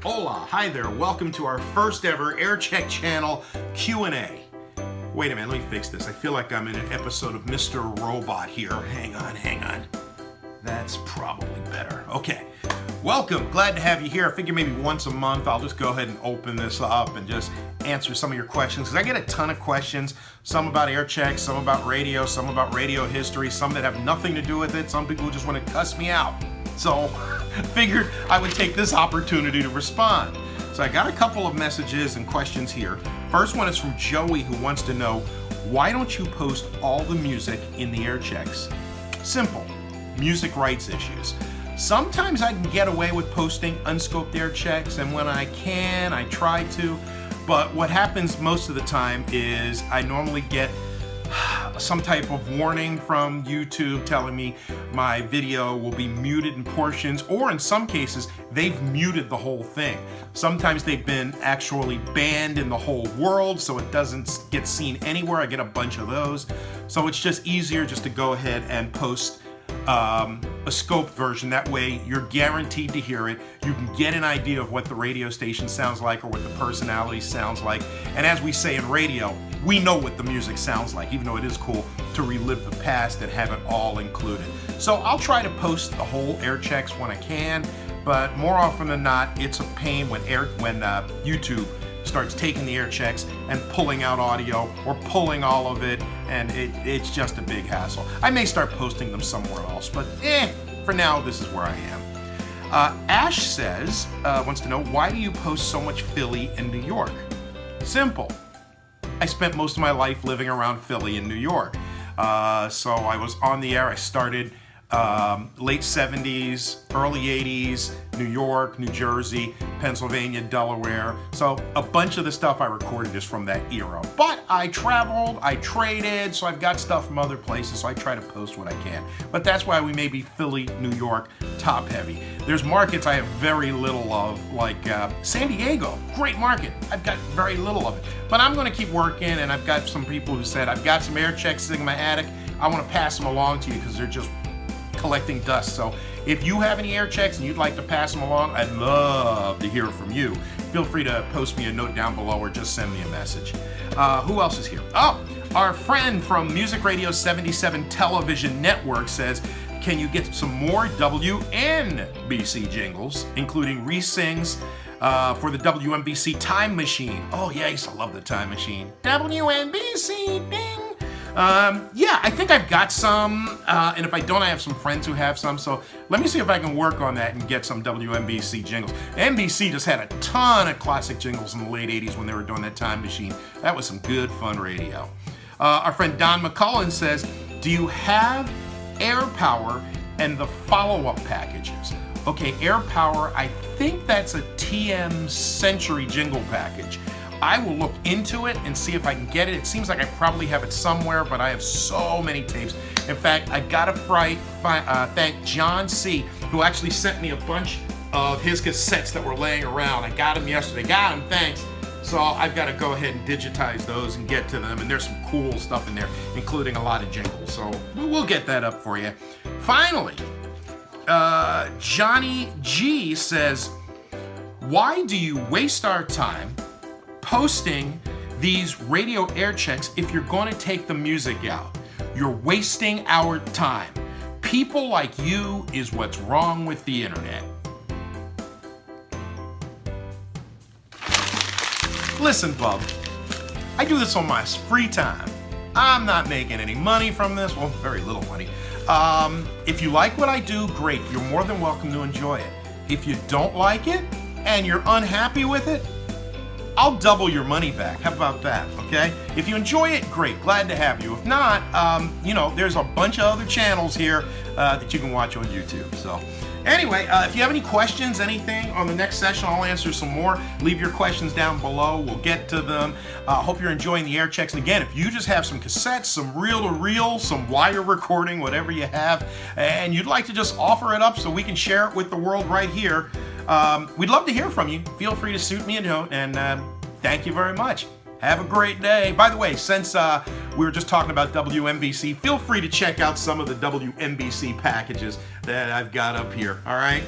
Hola, hi there. Welcome to our first ever Aircheck channel Q&A. Wait a minute, let me fix this. I feel like I'm in an episode of Mr. Robot here. Hang on. That's probably better. Okay. Welcome. Glad to have you here. I figure maybe once a month I'll just go ahead and open this up and just answer some of your questions, because I get a ton of questions, some about Aircheck, some about radio, some about radio history, some that have nothing to do with it, some people just want to cuss me out. So figured I would take this opportunity to respond. So I got a couple of messages and questions here. First one is from Joey, who wants to know, why don't you post all the music in the Airchecks? Simple. Music rights issues. Sometimes I can get away with posting unscoped Airchecks, and when I can, I try to. But what happens most of the time is I normally get some type of warning from YouTube telling me my video will be muted in portions, or in some cases, they've muted the whole thing. Sometimes they've been actually banned in the whole world, so it doesn't get seen anywhere. I get a bunch of those. So it's just easier just to go ahead and post a scoped version. That way you're guaranteed to hear it. You can get an idea of what the radio station sounds like or what the personality sounds like. And as we say in radio, we know what the music sounds like, even though it is cool to relive the past and have it all included. So I'll try to post the whole Airchecks when I can, but more often than not, it's a pain when YouTube starts taking the Airchecks and pulling out audio or pulling all of it, and it's just a big hassle. I may start posting them somewhere else, but for now, this is where I am. Ash says, wants to know, why do you post so much Philly and New York? Simple. I spent most of my life living around Philly and New York. So I was on the air. I started late 70s, early 80s, New York, New Jersey, Pennsylvania, Delaware. So a bunch of the stuff I recorded is from that era. But I traveled, I traded, so I've got stuff from other places, so I try to post what I can. But that's why we may be Philly, New York, top heavy. There's markets I have very little of, like San Diego, great market. I've got very little of it. But I'm gonna keep working, and I've got some people who said, I've got some Airchecks sitting in my attic. I wanna pass them along to you because they're just collecting dust. So if you have any Airchecks and you'd like to pass them along, I'd love to hear from you. Feel free to post me a note down below or just send me a message. Who else is here? Oh, our friend from Music Radio 77 Television Network says, can you get some more WNBC jingles, including re-sings for the WNBC Time Machine? Oh yeah, I used to love the Time Machine. WNBC, ding! Yeah, I think I've got some, and if I don't, I have some friends who have some, so let me see if I can work on that and get some WNBC jingles. NBC just had a ton of classic jingles in the late 80s when they were doing that Time Machine. That was some good, fun radio. Our friend Don McCullen says, do you have Air Power and the follow-up packages? Okay, Air Power, I think that's a TM Century jingle package. I will look into it and see if I can get it. It seems like I probably have it somewhere, but I have so many tapes. In fact, I gotta thank John C., who actually sent me a bunch of his cassettes that were laying around. I got them yesterday. Got them, thanks. So I've got to go ahead and digitize those and get to them, and there's some cool stuff in there, including a lot of jingles. So we'll get that up for you. Finally, Johnny G says, why do you waste our time posting these radio Airchecks if you're going to take the music out? You're wasting our time. People like you is what's wrong with the internet. Listen, bub, I do this on my free time. I'm not making any money from this. Well, very little money. If you like what I do, great. You're more than welcome to enjoy it. If you don't like it and you're unhappy with it, I'll double your money back. How about that, okay? If you enjoy it, great. Glad to have you. If not, there's a bunch of other channels here that you can watch on YouTube. So anyway, if you have any questions, anything on the next session, I'll answer some more. Leave your questions down below. We'll get to them. Hope you're enjoying the Airchecks. And again, if you just have some cassettes, some reel-to-reel, some wire recording, whatever you have, and you'd like to just offer it up so we can share it with the world right here, we'd love to hear from you. Feel free to shoot me a note, and thank you very much. Have a great day. By the way, since we were just talking about WNBC, feel free to check out some of the WNBC packages that I've got up here, all right?